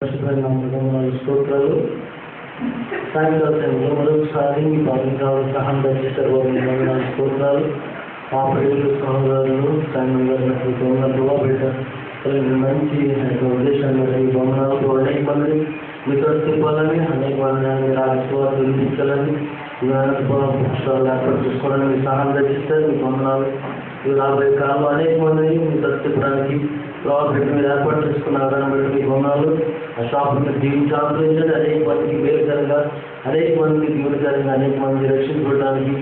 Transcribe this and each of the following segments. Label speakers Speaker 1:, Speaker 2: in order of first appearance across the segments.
Speaker 1: స్తోత్రాలు. సాయంకాల సమయంలో మరొకసారి మీ భావించాలి సహాయం దయచేస్తారు. స్తోత్రాలు. మా ప్రియులు సహోదరులు సాయం బిడ్డ మంచి ఉద్దేశాన్ని బట్టి భవనాలు అనేక మంది మీతో తిప్పాలని, అనేక మంది మీరు ఆశీర్వాదాలు వినిపించాలని, పుస్తకాలు ఏర్పాటు చేసుకోవడానికి మీ సహాయం దయచేస్తారు. మీ భవనాలు రాబోయే కాలంలో అనేక మందిని మీతో తిప్పడానికి బిడ్డ మీరు ఏర్పాటు చేసుకున్న ఆధారం బట్టి మీ భవనాలు ఆ షాప్ మీరు దీనికి ఆశ్రయించండి. అనేక మందికి మేలుకరంగా, అనేక మందికి దీవులకరంగా, అనేక మంది రక్షించబడడానికి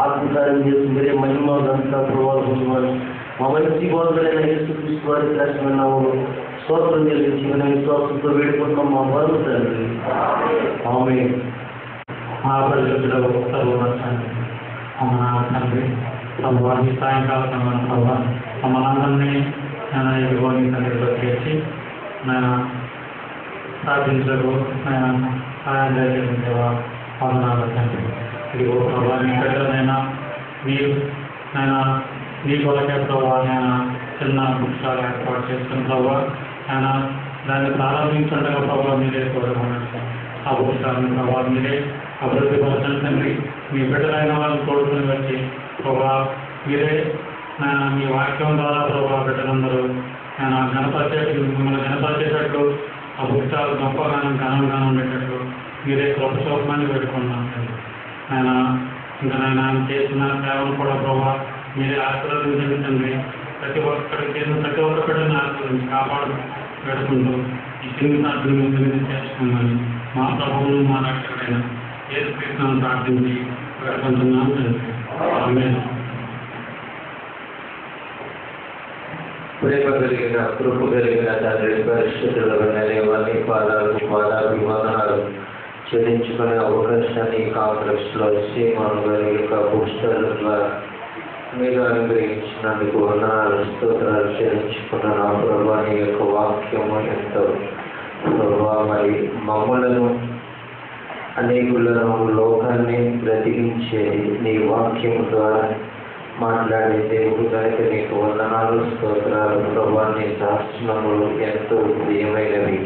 Speaker 1: ఆత్మకార్యం చేసి మీరే మహిమ అంతా ప్రభావం పొందుకోవాలి. మా మంచి బోధకులైన యేసుక్రీస్తు వారి శ్రేష్టమైన నామములో స్తోత్రం చెల్లించి మేము విశ్వాసంతో వేడుకుంటున్నాం మా పరమ తండ్రి. ఆమేన్.
Speaker 2: మా పరిశుద్ధుల సర్వోన్నతాన్ని తండ్రి ప్రభావాన్ని సాయంకాల సమయంలో ప్రభావ మమ్మల్ని నేను ఎదుర్కొని తండ్రిలో చేసి నేను ప్రార్థించకు నేను సహాయం చేసేవా వందనాలు తండ్రి. ఇదిగో ప్రభావ మీ బిడ్డలైనా మీరు నేను మీ కొలకే ప్రభావ నేను చిన్న బుక్స్టాల్ ఏర్పాటు చేస్తున్న ప్రభావ నేను దాన్ని ప్రారంభించడానికి ప్రభావ మీరే కోరుకున్నాను. ఆ బుక్స్టాల్ని ప్రభావ మీరే అభివృద్ధి పరచండి తండ్రి. మీ బిడ్డలైన వాళ్ళని కోరుకుని వచ్చి ప్రభావ మీరే మీ వాక్యం ద్వారా ప్రభావ బిడ్డలందరూ నేను మిమ్మల్ని గణపరిచేటట్లు ఆ బుక్స్టాల్ గొప్పగానం ఘనంగా ఉండేటట్లు మీరే కృపశోభమని పెట్టుకున్నాను తండ్రి. నేను ఇంకా నేను చేసిన సేవను కూడా ప్రభావ మీరే ఆశీర్వదించండి తండ్రి. ప్రతి ఒక్కరికి చేసిన ప్రతి ఒక్క బిడ్డని ఆశీర్వదించి కాపాడు పెడుకుంటూ ఈ జీవితాన్ని చేసుకున్నాను. మా ప్రభువును మా రక్షకుడైన యేసుక్రీస్తును ప్రార్థించి పెడుకుంటున్నాను తండ్రి. ఆమేన్.
Speaker 3: ప్రేమ కలిగిన కృప కలిగిన తండ్రి పరిశుద్ధులైన దేవాన్ని పాదాలు వందనాలు చెల్లించుకునే అవకాశాన్ని కాంగ్రెస్లో సీమాను గారి యొక్క పుస్తకాల ద్వారా మీరు అనుగ్రహించినందుకు వందనాలు స్తోత్రాలు చెల్లించుకున్న నా ప్రభాని యొక్క వాక్యము ఎంతో ప్రభావ మరి మమ్మలను అనేకులను లోకాన్ని బ్రతికించేది నీ వాక్యము ద్వారా మాట్లాడే దేవుడు కనుక నీకు వందనాలు స్తోత్రాలు ప్రభావ నీ శాస్త్రములు ఎంతో ప్రియమైనవి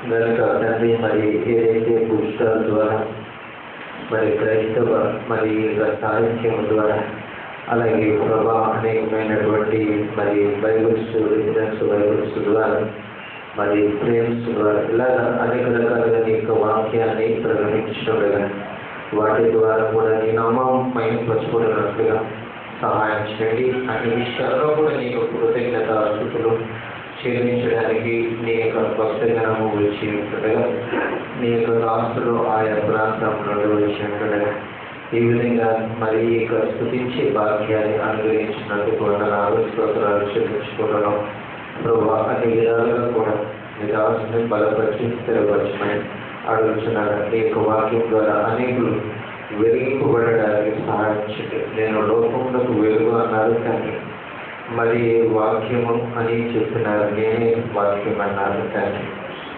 Speaker 3: కనుక తండ్రి మరి ఏదైతే పుస్తకాల ద్వారా మరి క్రైస్తవ మరి సాహిత్యం ద్వారా అలాగే ప్రభావ అనేకమైనటువంటి మరి బైబిల్స్ రిఫరెన్స్ బైబిల్స్ ద్వారా మరి ఫ్రేమ్స్ ద్వారా ఇలాగ అనేక రకాలుగా నీ యొక్క వాక్యాన్ని ప్రకటించగా వాటి ద్వారా కూడా నీ నామం మైనపరచుకున్నట్లుగా సహాయం చేయండి. అన్ని విషయాల్లో కూడా నీ యొక్క కృతజ్ఞత స్థుతులు చెల్లించడానికి నీ యొక్క భక్తజనము వచ్చి ఉంటుండగా నీ యొక్క రాష్ట్రంలో ఆయా ప్రాంతంలో వచ్చి ఉంటుండగా ఈ విధంగా మరి ఇక స్తుతించే భాగ్యాన్ని అనుగ్రహించినందుకు వందనాలు స్తోత్రాలు చెల్లించుకోవడం ప్రభావ అన్ని విధాలుగా కూడా మీ దాసుని బలపరిచి స్థిరపరచమని అడుగుతున్నాను. నీ యొక్క వాక్యం ద్వారా అనేకులు వెలిగింపబడడానికి సహాయించండి. నేను లోకములకు వెలుగు అన్నారు కానీ మరి వాక్యము అని చెప్పినారు, నేనే వాక్యం అన్నారు కానీ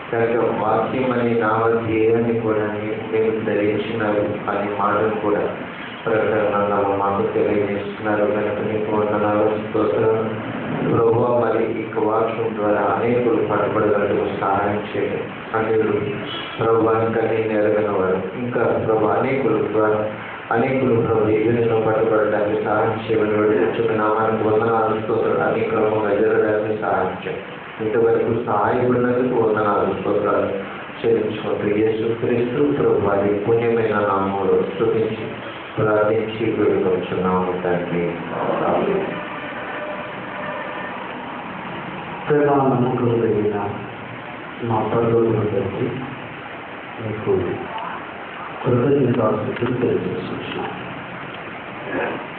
Speaker 3: కనుక వాక్యం అనే నామధేయాన్ని కూడా మీరు ధరించినారు అనే మాటను కూడా ప్రకటనలో మాకు తెలియజేస్తున్నారు. కనుక మీకు వందనాలు స్తోత్రాలు ప్రభువా. మరి ఇక వాక్యం ద్వారా అనేకులు పట్టుబడగలరు సహాయం చేయండి. అనేకులు ప్రభువానికి నేను ఎరగని వారు ఇంకా ప్రభు అనేకుల ద్వారా అనేకులు ప్రభు ఈ విధంగా పట్టుబడడానికి సహాయం చేయబడి వచ్చిన నామానికి వందనాలు స్తోత్రాలు అన్ని క్రమంగా జరగడానికి సహాయం చేయండి. ఇంతవరకు సహాయపడినందుకు వందనాలు స్తోత్రాలు చెల్లించుకుంటూ యేసుక్రీస్తు ప్రభు వారి పుణ్యమైన నామములో స్తుతించి ప్రార్థించి వేడుకొంచున్నాము తండ్రి.
Speaker 1: నమ్మకం కలిగిన మా పరువులందరికీ మీకు కృతజ్ఞతాస్తుతులు తెలియజేస్తున్నాను.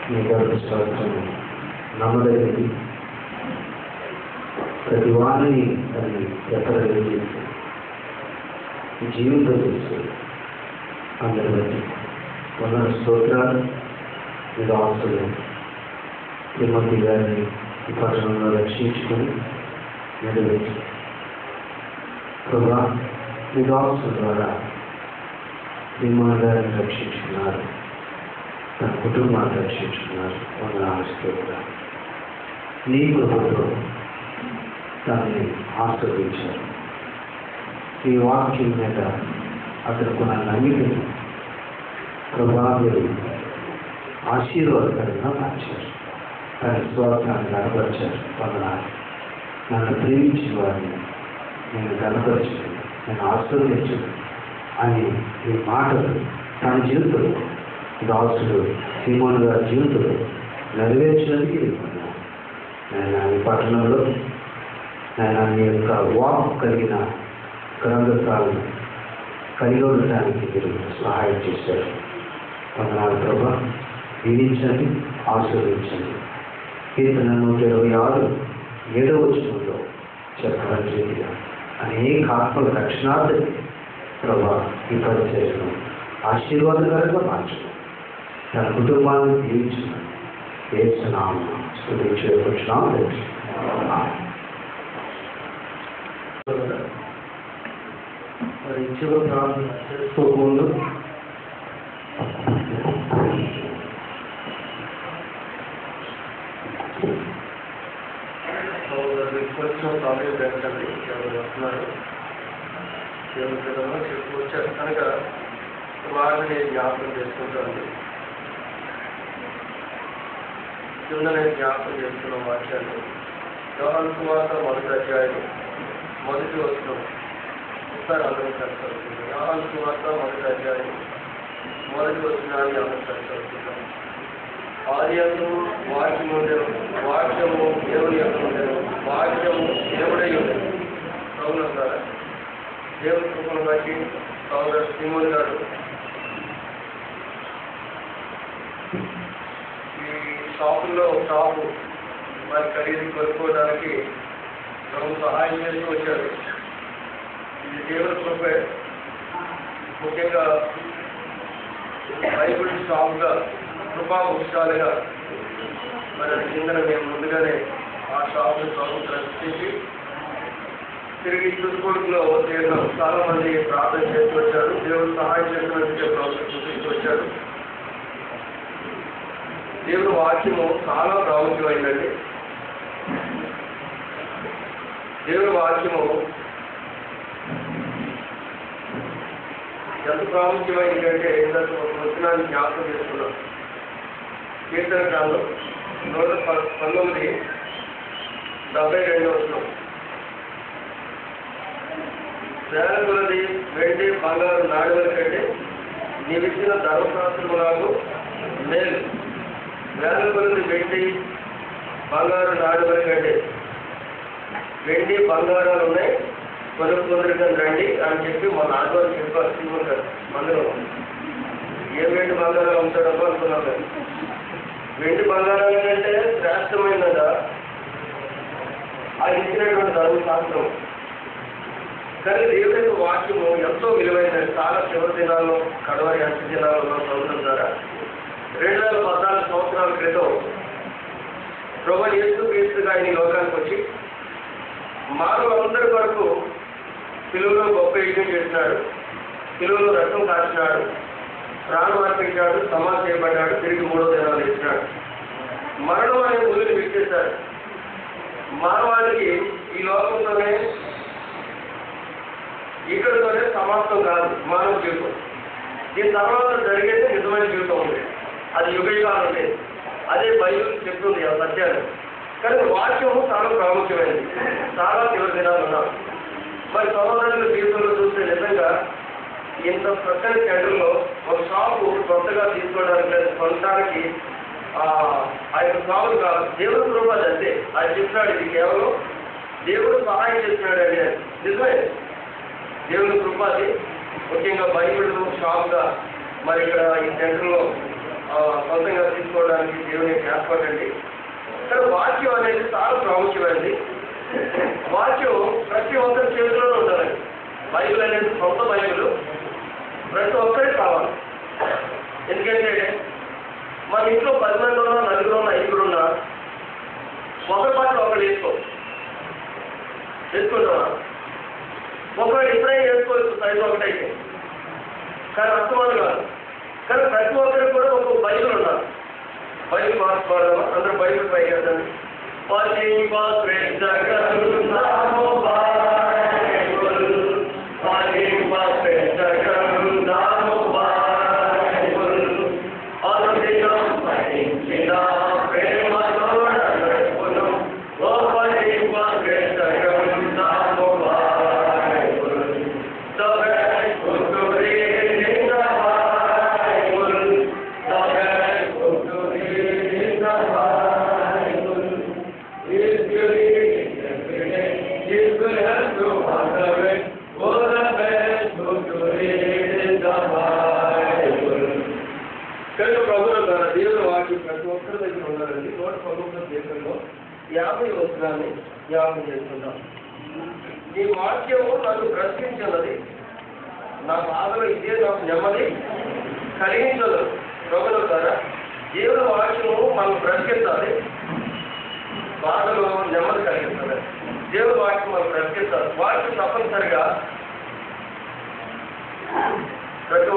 Speaker 1: మీ గర్భశాస్త్రం నమ్మదగినది, ప్రతి వారిని అది ఎక్కడైనా చేసి జీవితం చేస్తుంది. అందరి బట్టి వందల స్తోత్రాలు. మీరు ఆస్తులు తిమ్మతి గారిని ఈ పట్టణంలో రక్షించుకొని నెరవేర్చి ప్రభా మీ ఆస్తుల ద్వారా తిమ్మ గారిని రక్షించుకున్నారు, తన కుటుంబాన్ని రక్షించుకున్నారు. వందనాలు స్తోత్రాలు. నీ కృపతో దాన్ని ఆస్వాదించారు. ఈ వాక్యం మీద అతనికి నా నమ్మిక ప్రభావం ఆశీర్వాదకరంగా మార్చారు. తన విశ్వాసాన్ని కనపరిచారు. వందనాలు. నన్ను ప్రేమించిన వారిని నేను కనపరిచాను, నేను ఆశీర్వదించాను అని ఈ మాటలు తన జీవితంలో దాసుడు సీమోను గారి జీవితంలో నెరవేర్చడానికి నేను ఈ పట్టణంలో నేను మీ యొక్క వాక్ కలిగిన గ్రంథాలను కలిగి ఉండటానికి మీరు సహాయం చేశారు. వందనాలు ప్రభా. దీవించండి, ఆశీర్వదించండి. కీర్తన 126:7 చెప్పడం రీతిగా అనేక ఆత్మల రక్షణార్థం ప్రభా ఈ పరిచయను ఆశీర్వాదకరంగా మార్చండి. తన కుటుంబాన్ని దీవించండి. వేస్తున్నాము స్తుతించుకుంటున్నాము. మరి చివరి ప్రార్థన చేసుకోకముందు కొంచెం సమయం పెట్టండి. ఎవరు వస్తున్నారు దేవుని విధంగా వచ్చారు కనుక వారిని జ్ఞాపకం చేసుకుంటాను. కింద నేను జ్ఞాపకం చేసుకున్న వాక్యాలు యోహాను సువార్త 1వ అధ్యాయం 1వ వచనం. ఒకసారి అందరూ చదువుతుంది. యోహాను సువార్త 1వ అధ్యాయం 1వ వచనాన్ని అందరూ చదువుతున్నాం. ఆదియందు వాక్యము ఉండెను, వాక్యము దేవుని యొక్క ఉండెను, వాక్యము దేవుడై ఉండెను. అవునంటారా? దేవుని కృపను బట్టి సోదరు సీమోన్ గారు ఈ షాపుల్లో షాపు మరి ఖరీదు కొనుక్కోవడానికి ప్రభు సహాయం చేస్తూ వచ్చారు. ఇది దేవుని కృపే. ముఖ్యంగా బైబుల్ షాప్గా కృపా వృక్షాలుగా మరి కింద మేము ముందుగానే ఆ షాపును ప్రభు ప్రదర్శించి తిరిగి తుర్కొడుకులో చేరడం చాలా మంది ప్రార్థన చేస్తూ వచ్చారు. దేవుడు సహాయం చేస్తున్నట్టు ప్రభుత్వం చూపిస్తూ వచ్చారు. దేవుడు వాక్యము చాలా ప్రాముఖ్యమైందండి. దేవుడు వాక్యము ఎంత ప్రాముఖ్యమైందంటే ఇంతకు వచనాన్ని జ్ఞాపకం చేసుకున్నాం. కీర్తన గ్రంథం 119:72 వచనం. వేల కొలది వెండి బంగారు నాడుల కంటే నీవిచ్చిన ధర్మశాస్త్రము నాకు మేలు. వేల కొలది వెండి బంగారు నాడుల కంటే వెండి బంగారాలు ఉన్నాయి, కొనుక్కొందరికి రండి అని చెప్పి మా నాన్నగారు చెప్పారు. తీసుకుంటారు అందరూ ఏ వెండి బంగారాలు ఉంటాడో అనుకున్నాం. కానీ వెండి బంగారాల కంటే శ్రేష్టమైనదా ఆయన ఇచ్చినటువంటి ధర్మశాస్త్రం. కానీ దేవుడి యొక్క వాక్యము ఎంతో విలువైనది. చాలా చివరి దినాల్లో కడవరి అంత్య దినాలలో చదవడం ద్వారా 2014 సంవత్సరాల క్రితం ప్రభువు యేసుక్రీస్తుగా ఆయన లోకానికి వచ్చి మానవులందరి వరకు పిలువలో గొప్ప యజ్ఞం చేసినాడు, పిలువలో రక్తం కాచినాడు, ప్రాణం అర్పించాడు, సమాధి చేయబడ్డాడు, తిరిగి 3వ దినాలు ఇచ్చినాడు. మరణం అనే ములుని విడిచేశాడు. మానవాళికి ఈ లోకంతోనే ఇక్కడితోనే సమాప్తం కాదు మానవ జీవితం. దీని తర్వాత జరిగేది నిజమైన జీవితం ఉంది. అది యుగయుగాలు ఉండేది. అదే బైబిల్ చెప్తుంది ఆ సత్యాలు. కానీ వాక్యము చాలా ప్రాముఖ్యమైనది. చాలా చివరి దినాలు ఉన్నాం. మరి సహోదరుల జీవితంలో చూస్తే నిజంగా ఇంత చక్కని సెంటర్లో ఒక షాపు కొత్తగా తీసుకోవడానికి లేదా కొనడానికి ఆ యొక్క షాపులు కాదు, దేవుడు కృప అంతే. అది చెప్పినాడు, ఇది కేవలం దేవుడు సహాయం చేస్తున్నాడు అని. నిజమే, దేవుని కృప అది. ముఖ్యంగా బైబిల్ షాప్గా మరి ఇక్కడ ఈ సెంటర్లో సొంతంగా తీసుకోవడానికి దేవుని ఏర్పడండి. కానీ వాక్యం అనేది చాలా ప్రాముఖ్యమైనది. వాక్యం ప్రతి ఒక్కరి చేతిలోనే ఉండాలండి. బైబిల్ అనేది సొంత బైబిల్ ప్రతి ఒక్కరికి కావాలి. ఎందుకంటే మన ఇంట్లో 10 మంది ఉన్నా, 4 ఉన్నా, 5 ఉన్నా ఒకరి పట్ల ఒకరు వేసుకుంటామా? ఒకవేళ ఇప్పుడైనా వేసుకోవచ్చు సైజు ఒకటైతే, కానీ అర్థమాలు కాదు. కానీ ప్రతి ఒక్కరికి కూడా ఒక బైబిల్ ఉండాలి. బైబిల్ మార్చుకోవడమా? అందరూ బైబిల్ పైకి వెళ్తాను.
Speaker 4: Bye. 50 వచనాన్ని జ్ఞాపకం చేసుకుంటాం. నీ వాక్యము నన్ను ప్రశ్నించున్నది, నా బాధలో ఇదే నాకు నెమ్మది కలిగించదు. ప్రభుల ద్వారా దేవుని వాక్యము మనం బ్రతికించాలి, బాధలో నెమ్మది కలిగిస్తుంది. దేవుని వాక్యం మనం బ్రతికించాలి. వాక్యం తప్పనిసరిగా ప్రతి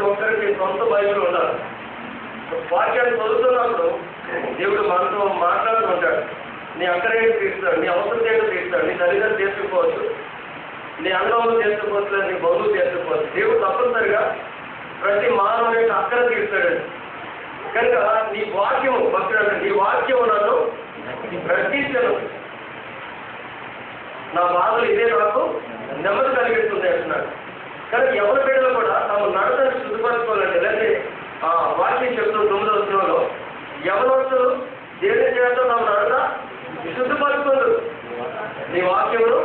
Speaker 4: ఒక్కరికి సొంత బైబిల్ ఉండాలి. వాక్యాన్ని చదువుతున్నప్పుడు దేవుడు మనతో మాట్లాడుతుంటాడు. నీ అక్కడేంటి తీరుస్తాడు, నీ అవసరం ఏంటో తీరుస్తాడు. నీ తల్లిదండ్రులు తీర్చుకోవచ్చు, నీ అన్నవాళ్ళు తీర్చుకోవచ్చు, నీ బంధువులు తీర్చుకోవచ్చు. దేవుడు తప్పనిసరిగా ప్రతి మానవుని యొక్క అక్కర తీరుస్తాడు. కనుక నీ వాక్యము భక్తుడు, నీ వాక్యము నన్ను ప్రశ్నించను, నా బాధలు ఇదే నాకు నెమ్మది కలిగిస్తుంది అంటున్నాడు. కనుక ఎవరి బిడ్డలు కూడా తమ నడతను శుద్ధిపరచుకోవాలంటే, లేదంటే వాక్యం చెప్తున్న 9వ వచనంలో యవనస్తులు దేని చేత తమ నడత శుద్ధిపరచుకోరు, నీ వాక్యమును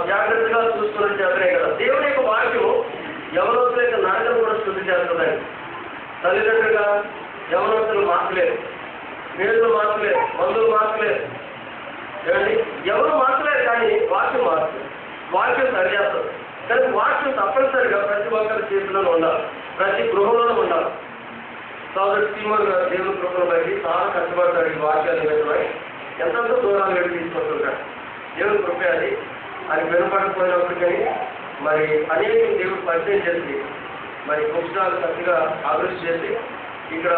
Speaker 4: జాగ్రత్తగా చూసుకుని చేతనే కదా. దేవుని యొక్క వాక్యము యవనస్తుల యొక్క నడతను కూడా శుద్ధి చేస్తుందండి. తల్లిదండ్రులుగా యవనస్తులు మార్చలేరు, స్నేహితులు మార్చలేరు, బంధువులు మార్చలేరు, ఏమండి ఎవరు మార్చలేరు, కానీ వాక్యం మార్చలేదు. వాక్యం సరిచేస్తారు. కానీ వాక్యం తప్పనిసరిగా ప్రతి ఒక్కరి చేతిలో ఉండాలి, ప్రతి గృహంలోనూ ఉండాలి. సోదరుడు సీమోన్ గారు దేవుని కృపను బట్టి చాలా కష్టపడతాడు. ఈ వాక్యాలు నిమిత్తమై ఎంతెంతో దూరాలు వెళ్ళి తీసుకుంటుంటాడు. దేవుని కృపే అది. అది వినపడకపోయినప్పటికీ మరి అనేక దేవుడు పరిచయం చేసి మరి పుస్తకాలు చక్కగా అభివృద్ధి చేసి ఇక్కడ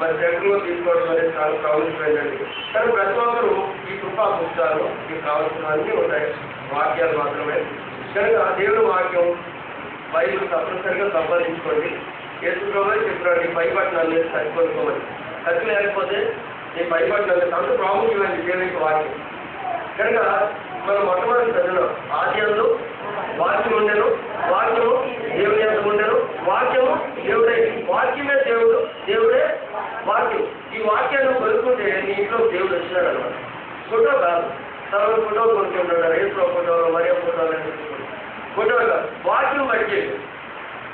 Speaker 4: మరి సెంటర్లో తీసుకోవడం అనేది చాలా ప్రాముఖ్యమైనది. కానీ ప్రతి ఒక్కరు ఈ కృపా పుస్తకాలు మీకు కావాల్సినవన్నీ ఉంటాయి, వాక్యాలు మాత్రమే. కనుక దేవుని వాక్యం బైబిల్ తప్పనిసరిగా సంపాదించుకోండి. యేసుప్రభువే చెప్పాడు, నీ పైబట్టణాన్ని సరిపోసుకోమని. ఖర్చు లేకపోతే నీ పైబట్టణాన్ని అంత ప్రాముఖ్యమైనది దేవునికి వాక్యం. కనుక మనం మొట్టమొదటి చదివినాం, ఆదియందు వాక్యం ఉండెను, వాక్యము దేవుని యందు ఉండెను, వాక్యము దేవుడే. వాక్యమే దేవుడు, దేవుడే వాక్యం. ఈ వాక్యాన్ని కొనుక్కుంటే నీ ఇంట్లో దేవుడు వచ్చినాడు అన్నమాట. ఫోటో కాదు, తర్వాత ఫోటో కొనుక్కుంటున్నాడు, యేసు ఫోటోలు, మరియ ఫోటోలు, ఫోటో కాదు, వాక్యం బట్టి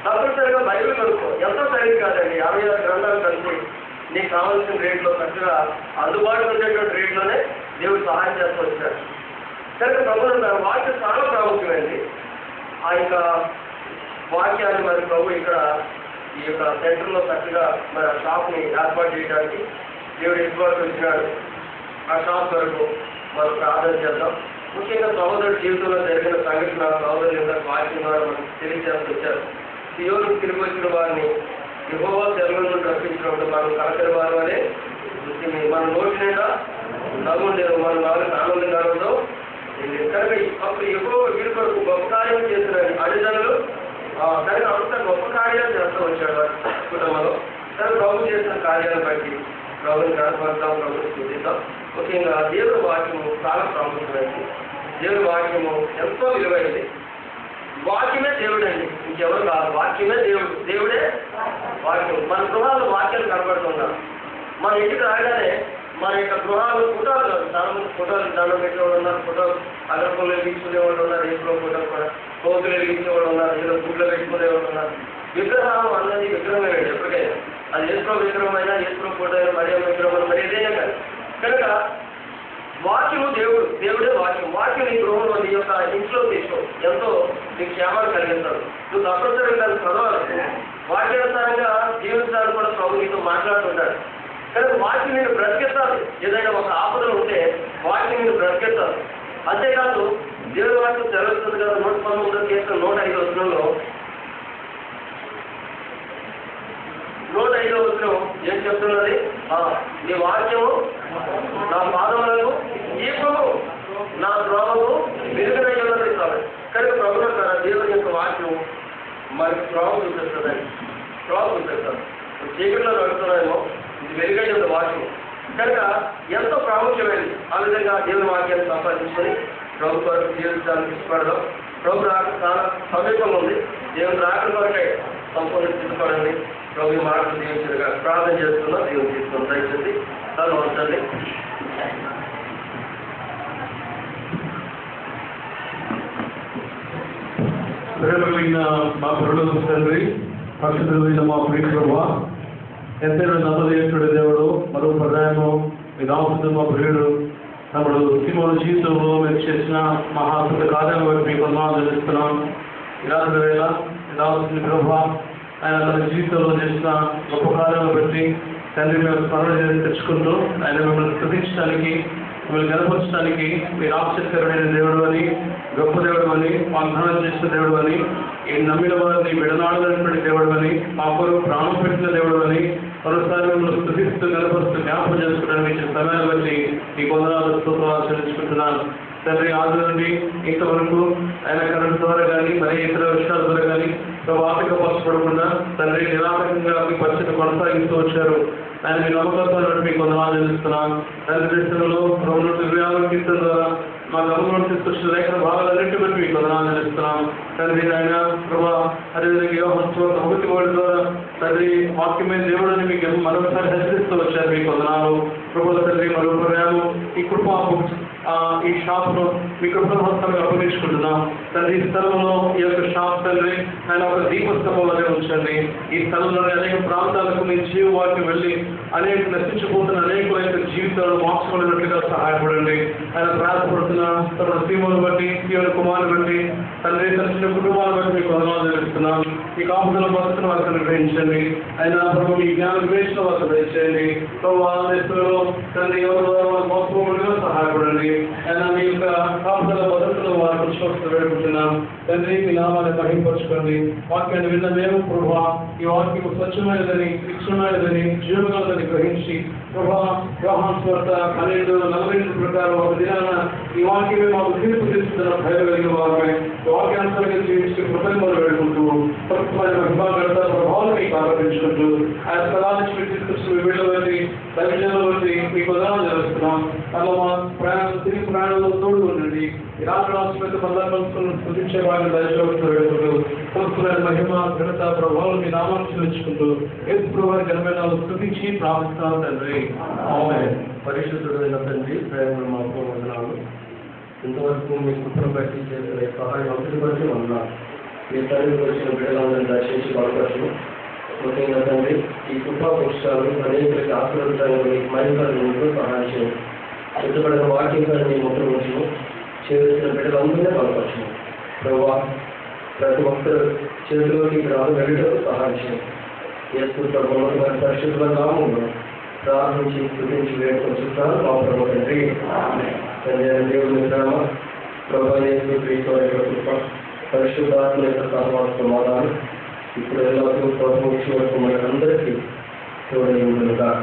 Speaker 4: తప్పనిసరిగా బైబిల్ కొనుక్కో. ఎంతో ఖరీదు కాదండి, 66 గ్రంథాలు కలిసి నీకు కావాల్సిన రేట్లో చక్కగా అందుబాటులో ఉండేటువంటి రేట్లోనే దేవుడు సహాయం చేస్తూ వచ్చాడు. కనుక ప్రభుత్వ వాక్యం చాలా ప్రాముఖ్యమైంది. ఆ యొక్క వాక్యాన్ని మరి ప్రభు ఇక్కడ ఈ యొక్క సెంటర్లో చక్కగా మరి ఆ షాప్ని ఏర్పాటు చేయడానికి దేవుడు ఎక్కువగా వచ్చినాడు. ఆ షాప్ వరకు మనం ప్రార్థన చేద్దాం. ముఖ్యంగా సహోదరుడు జీవితంలో జరిగిన సంఘటన సహోదరులు వాక్యం ద్వారా మనకు తెలియజేస్తూ వచ్చారు. సియోనుకు తిరిగి వచ్చిన వారిని యెహోవా చెరలో నుండి రక్షించినప్పుడు మనం కలకరి వారు అనే మన నోటి నిండా నవ్వుండేది, మన నాలుగు ఆనందంగా ఉండదు. కనుక అప్పుడు యెహోవా వీరి కొరకు గొప్ప కార్యం చేసిన అడిదనులు కనుక అంత గొప్ప కార్యాలు చేస్తూ వచ్చాడు వారి కుటుంబంలో. తను ప్రభు చేసిన కార్యాలను బట్టి ప్రభుని కనపడతాం, ప్రభుని చూపిద్దాం. ముఖ్యంగా దేవుడి వాక్యము చాలా ప్రాముఖ్యమైనది. దేవుడి వాక్యము ఎంతో విలువైనది. వాక్యమే దేవుడు అండి, ఇంకెవరు కాదు. వాక్యమే దేవుడు, దేవుడే వాక్యం. మన గృహాలు వాక్యాలు కనపడుతున్నారు. మన ఇంటికి రాగానే మన యొక్క గృహాలు ఫోటోలు, చాలా మంది ఫోటోలు దండం పెట్టేవాళ్ళు ఉన్నారు, ఫోటోలు అగ్రపంలో వెలిగించుకునే వాళ్ళు ఉన్నారు, ఏసులో ఫోటోలు కూడా కోతులు వెలిగించే వాళ్ళు ఉన్నారు, ఏదో గుడ్లో పెట్టుకునే వాళ్ళు ఉన్నారు. విగ్రహం అన్నది విగ్రహమే అండి ఎప్పటికైనా. అది ఏసులో విగ్రహం అయినా, ఏసులో ఫోటో అయినా, మరి విగ్రహం మరి ఏదైనా కాదు. కనుక వాక్యము దేవుడు, దేవుడే వాక్యం. వాక్యం నీ గృహంలో నీ యొక్క ఇంట్లో తీసుకో, ఎంతో నీకు క్షేమాన్ని కలిగిస్తాడు. నువ్వు తప్పనిసరిగా దాన్ని చదవాలి, వాక్యానుసారంగా జీవించడానికి కూడా ప్రభు నీతో మాట్లాడుతుంటాడు. కనుక వాక్యం నేను బ్రతికిస్తాను. ఏదైనా ఒక ఆపదలు ఉంటే వాక్యం నేను బ్రతికిస్తాను. అంతేకాదు దేవుడి వాక్యం తెలుస్తుంది కదా. 119 కేసులో 105 వచనంలో 105 వచనం ఏం చెప్తున్నది? నీ వాక్యము నా పాదములకు దీపము, నా ద్రోవము వెలుగునై ఉన్నది. కనుక ప్రభుత్వ కదా దేవుని యొక్క వాక్యం మనకి త్రోవ చూపిస్తుందండి, త్రోవ చూపిస్తాను. చీకట్లో నడుస్తున్నామేమో, ఇది వెలుగై ఉన్న వాక్యం. కనుక ఎంతో ప్రాముఖ్యమైనది. ఆ విధంగా దేవుని వాక్యాన్ని సంపాదించుకొని ప్రభు కొరకు జీవించడానికి ఇష్టపడదాం. ప్రభు రాక చాలా సమీపంగా ఉంది. దేవుని రాక కొరకై సంపూర్ణ తీసుకోవడండి. ప్రభు మాటలు జీవించగా ప్రార్థన చేస్తున్నాం. దేవుని తీసుకుని దయచేసి తను ఉంచండి.
Speaker 5: ప్రేమకలిగిన మా పరలోక తండ్రి, పరిశుద్ధుడైన మా ప్రియ ప్రభువా, ఎంతైనా నమ్మదగినటువంటి దేవుడు, మరో పర్యాయము మీ దాసుడు మా ప్రియుడు తమ్ముడు సిమోను జీవితంలో మీరు చేసిన మహాత్మ కార్యాలను బట్టి మీకు వందనాలు చెల్లిస్తున్నాం. ఈ రాత్రి వేళ మీ దాసుని ప్రభు ఆయన తన జీవితంలో చేసిన గొప్ప కార్యాలను బట్టి తండ్రి మేము స్మరణ తెచ్చుకుంటూ ఆయన మిమ్మల్ని స్తుతించడానికి మిమ్మల్ని కనపరచడానికి మీరు ఆశ్చర్యకరమైన దేవుడు అని, గొప్ప దేవుడు అని, వాగ్దానం చేసిన దేవుడు అని, ఈ నమ్మిన వారిని విడనాడలేనటువంటి దేవుడు అని, మా కొరకు ప్రాణం పెట్టిన దేవుడు అని మరోసారి మిమ్మల్ని స్తుతిస్తూ కనపరుస్తూ జ్ఞాపకం చేసుకోవడానికి ఇచ్చిన సమయాన్ని బట్టి ఈ వందనాలు స్తోత్రాలు చెల్లించుకుంటున్నాను. తండ్రి ఆది నుండి ఇంతవరకు ఆయన కరెంట్ ద్వారా కానీ మరి ఇతర విషయాల ద్వారా కానీ ఆటంకపరచబడకుండా తండ్రి నిరాటకంగా మీ పరిస్థితి కొనసాగిస్తూ వచ్చారు. ఆయన మీ నమ్మకంతో మీకు వందనాలు చెల్లిస్తున్నాను. తండ్రి దేశంలో ప్రభుత్వ 26 కీర్తన ద్వారా మా గమనంలో తీసుకొచ్చిన లేఖన భాగాలన్నింటి బట్టి మీకు వందనాలు చెల్లిస్తున్నాం. తండ్రి ఆయన ప్రభా అదేవిధంగా యోహాను 1 ద్వారా తండ్రి వాక్యమైన దేవుడిని మీకు మరొకసారి హెచ్చరిస్తూ వచ్చారు. మీకు వందనాలు ప్రభుల తండ్రి మరో ప్రయాణం ఈ కృపా ఈ షాప్ను మీ కృపహస్తంగా అప్పగించుకుంటున్నాం. తండ్రి ఈ స్థలంలో ఈ యొక్క షాప్ తండ్రి ఆయన ఒక దీపస్తంభంలోనే ఉంచండి. ఈ స్థలంలోనే అనేక ప్రాంతాలకు మీ జీవానికి వెళ్ళి అనేక నశించిపోతున్న అనేక యొక్క జీవితాలను మార్చుకునేటట్లుగా సహాయపడండి. ఆయన ప్రయాసపడుతున్న తన సీమను బట్టి సీమను కుమారుని బట్టి తండ్రి తన చిన్న కుటుంబాన్ని బట్టి మీకు వందనాలు తెలుస్తున్నాం. ఈ కాపుదల భక్తులను వారికి అనుగ్రహించండి. ఆయన ప్రభు మీ జ్ఞానం గ్రహించిన వారికి దయచేయండి. ప్రభు ఆ దేశంలో తండ్రి ఎవరు మోసపోకుండా సహాయపడండి. ఆయన మీ యొక్క కాపుదల భద్రతను వారికి విశ్వాసంతో వేడుకుంటున్నాం. తండ్రి మీ నామాన్ని మహింపరచుకోండి. వాక్యాన్ని విన్న మేము ప్రభు ఈ వాక్యం స్వచ్ఛమైనదని, శిక్షమైనదని, జీవగలదని గ్రహించి ప్రభా యోహాను సువార్త 12:42 ప్రకారం ఒక దినాన ఈ వాక్యమే మాకు తీర్పు తీస్తున్న భయం కలిగిన వారమే వాక్యానుసారంగా జీవించి కృతజ్ఞతలు వేడుకుంటూ ప్రభుత్వమైన మహిమాగత ప్రభావాలు మీకు ఆరాధించుకుంటూ ఆయన స్థలాన్ని తీసుకొచ్చిన వీళ్ళని దైవజనుల బట్టి మీకు ఉదాహరణ జరుస్తున్నాం. అలా మా తిరిగి ప్రయాణంలో తోడు ఉండండి. ఈ రాత్రి రాష్ట్ర సందర్భంలో స్థుతించే వారిని దయచేస్తూ వేడుకుంటూ ప్రభుత్వమైన మహిమ ఘనత ప్రభావాలు మీ నామాన్ని చెల్లించుకుంటూ యేసు ప్రభువారి ఘనమైన స్థుతించి ప్రార్థిస్తాం తండ్రి.
Speaker 1: పరిశుద్ధుడైన తండ్రి ప్రేమ మాకు వందనాలు. ఇంతవరకు మీ కృపను బట్టి చేసిన సహాయం ఒకటి బట్టి వందనాలు. మీ తండ్రికి వచ్చిన బిడ్డలందరినీ దర్శించి బలపరచు. ముఖ్యంగా తండ్రి ఈ కృపా పురుషాలు అనేకరికి ఆశీర్వదించడానికి మరింత సహాయం చేయండి. ఇష్టపడిన వాక్యాన్ని ముఖ్యం ఉంచు. చేసిన బిడ్డలందరినీ బలపరచు. ప్రభావ ప్రతి ఒక్కరు చేతిలోకి గ్రామం వెళ్ళడం సహాయం చేయండి. యేసు ప్రభువుల పరిశుద్ధ నామములో ప్రార్థించి స్తుతించి వేడుకొంచుతాను మా ప్రభు తండ్రి. దేవుని ప్రేమ ప్రభు యేసు క్రీస్తు యొక్క కృప పరిశుద్ధాత్మ యొక్క సహవాసమాధానం ఇప్పుడు ఎల్లప్పుడూ ప్రభు వరకు మనందరికీ తోడై ఉండుగాక.